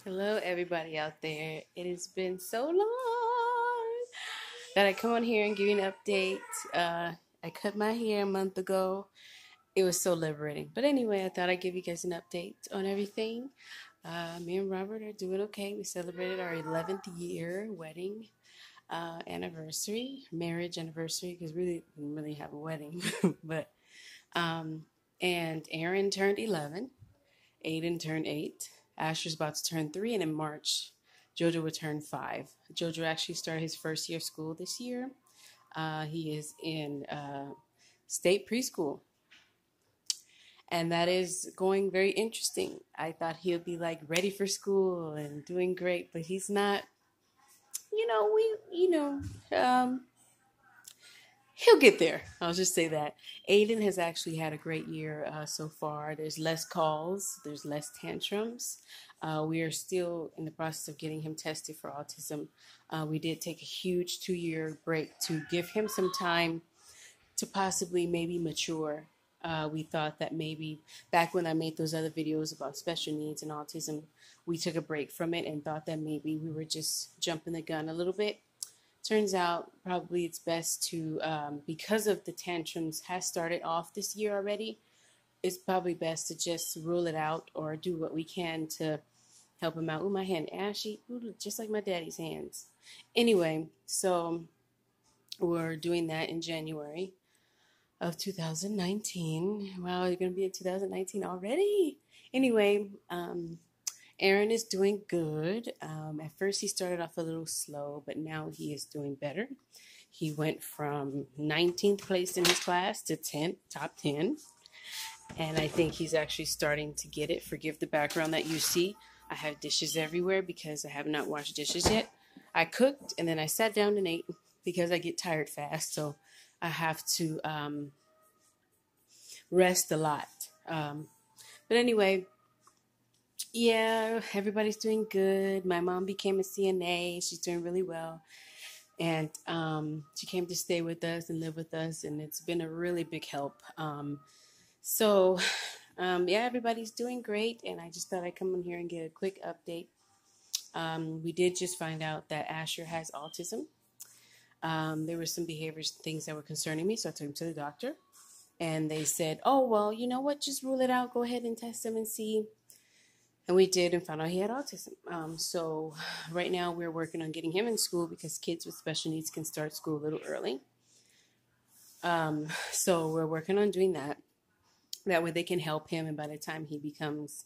Hello, everybody out there. It has been so long that I come on here and give you an update. I cut my hair a month ago. It was so liberating. But anyway, I thought I'd give you guys an update on everything. Me and Robert are doing okay. We celebrated our 11th year wedding anniversary, marriage anniversary, because we really didn't really have a wedding. but um, and Aaron turned 11. Aiden turned 8. Asher's about to turn 3, and in March, Jojo will turn 5. Jojo actually started his first year of school this year. He is in state preschool, and that is going very interesting. I thought he would be like ready for school and doing great, but he's not. He'll get there. I'll just say that. Aiden has actually had a great year so far. There's less calls, there's less tantrums. We are still in the process of getting him tested for autism. We did take a huge 2-year break to give him some time to possibly maybe mature. We thought that maybe back when I made those other videos about special needs and autism, we took a break from it and thought that maybe we were just jumping the gun a little bit. Turns out probably it's best to, because of the tantrums has started off this year already, it's probably best to just rule it out or do what we can to help him out. Ooh, my hand ashy, ooh, just like my daddy's hands. Anyway, so we're doing that in January of 2019. Wow, you're going to be in 2019 already? Anyway, Aaron is doing good. At first, he started off a little slow, but now he is doing better. He went from 19th place in his class to top 10. And I think he's actually starting to get it. Forgive the background that you see. I have dishes everywhere because I have not washed dishes yet. I cooked and then I sat down and ate because I get tired fast. So I have to rest a lot. But anyway, yeah, everybody's doing good. My mom became a CNA. She's doing really well. And she came to stay with us and live with us. And it's been a really big help. Yeah, everybody's doing great. And I just thought I'd come on here and get a quick update. We did just find out that Asher has autism. There were some behaviors, things that were concerning me. So I took him to the doctor. And they said, oh, well, you know what? Just rule it out. Go ahead and test him and see. And we did and found out he had autism. So right now we're working on getting him in school because kids with special needs can start school a little early. So we're working on doing that. That way they can help him. And by the time he becomes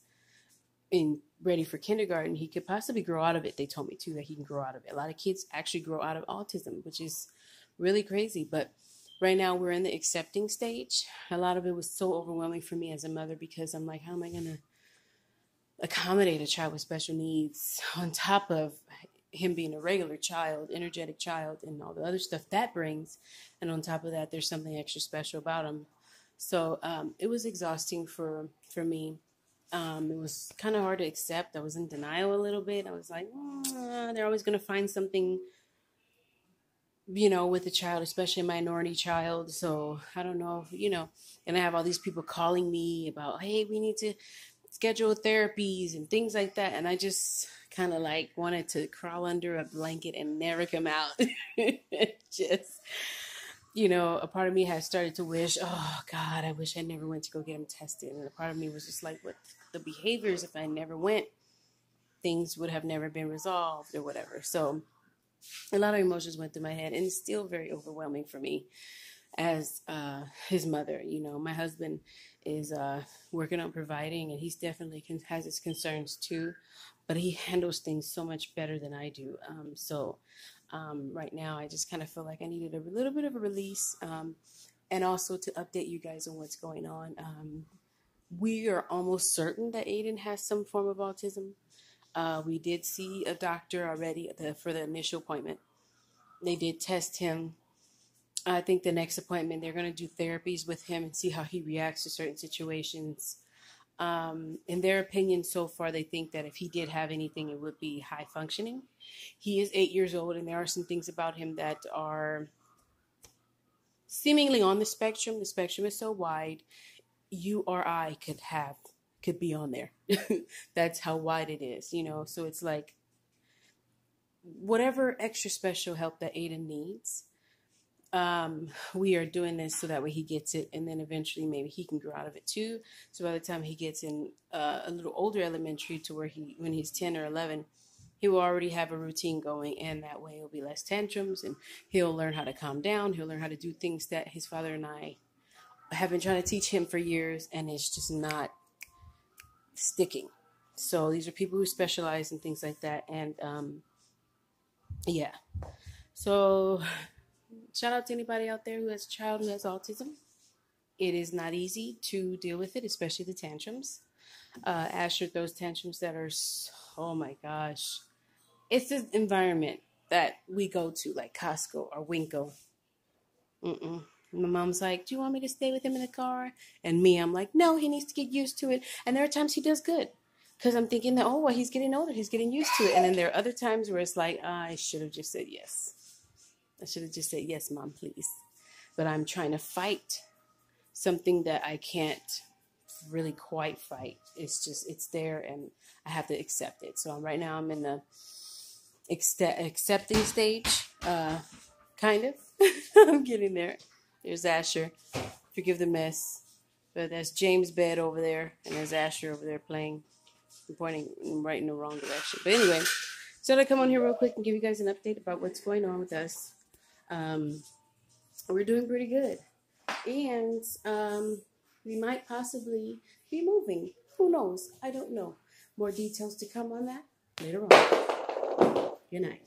ready for kindergarten, he could possibly grow out of it. They told me, too, that he can grow out of it. A lot of kids actually grow out of autism, which is really crazy. But right now we're in the accepting stage. A lot of it was so overwhelming for me as a mother because I'm like, how am I going to accommodate a child with special needs on top of him being a regular child, energetic child, and all the other stuff that brings. And on top of that, there's something extra special about him. So it was exhausting for me. It was kind of hard to accept. I was in denial a little bit. I was like, they're always going to find something, with a child, especially a minority child. So I don't know, and I have all these people calling me about, hey, we need to schedule therapies and things like that. And I just kind of like wanted to crawl under a blanket and never come out. Just, a part of me has started to wish, oh God, I wish I never went to go get him tested. And a part of me was just like, what the behaviors, if I never went, things would have never been resolved or whatever. So a lot of emotions went through my head, and it's still very overwhelming for me as his mother. My husband is working on providing, and he's definitely has his concerns too, but he handles things so much better than I do. Right now I just kind of feel like I needed a little bit of a release, and also to update you guys on what's going on. We are almost certain that Aiden has some form of autism. We did see a doctor already for the initial appointment. They did test him. I think the next appointment, they're going to do therapies with him and see how he reacts to certain situations. In their opinion, so far, they think that if he did have anything, it would be high functioning. He is 8 years old, and there are some things about him that are seemingly on the spectrum. The spectrum is so wide, you or I could be on there. That's how wide it is, you know. So it's like whatever extra special help that Aiden needs, we are doing this so that way he gets it, and then eventually maybe he can grow out of it too. So by the time he gets in a little older elementary, to where when he's 10 or 11, he will already have a routine going, and that way it'll be less tantrums, and he'll learn how to calm down. He'll learn how to do things that his father and I have been trying to teach him for years, and it's just not sticking. So these are people who specialize in things like that, and yeah. So shout out to anybody out there who has a child who has autism. It is not easy to deal with it, especially the tantrums. Asher throws tantrums that are, oh my gosh. It's the environment that we go to, like Costco or Winco. My mom's like, do you want me to stay with him in the car? And me, I'm like, no, he needs to get used to it. And there are times he does good, because I'm thinking that, oh, well, he's getting older. He's getting used to it. And then there are other times where it's like, I should have just said yes. I should have just said, yes, Mom, please. But I'm trying to fight something that I can't really quite fight. It's just, it's there, and I have to accept it. So right now I'm in the accepting stage, kind of. I'm getting there. There's Asher. Forgive the mess. But that's James' bed over there, and there's Asher over there playing. I'm pointing right in the wrong direction. But anyway, so I'll come on here real quick and give you guys an update about what's going on with us. We're doing pretty good. And we might possibly be moving. Who knows? I don't know. More details to come on that later on. Good night.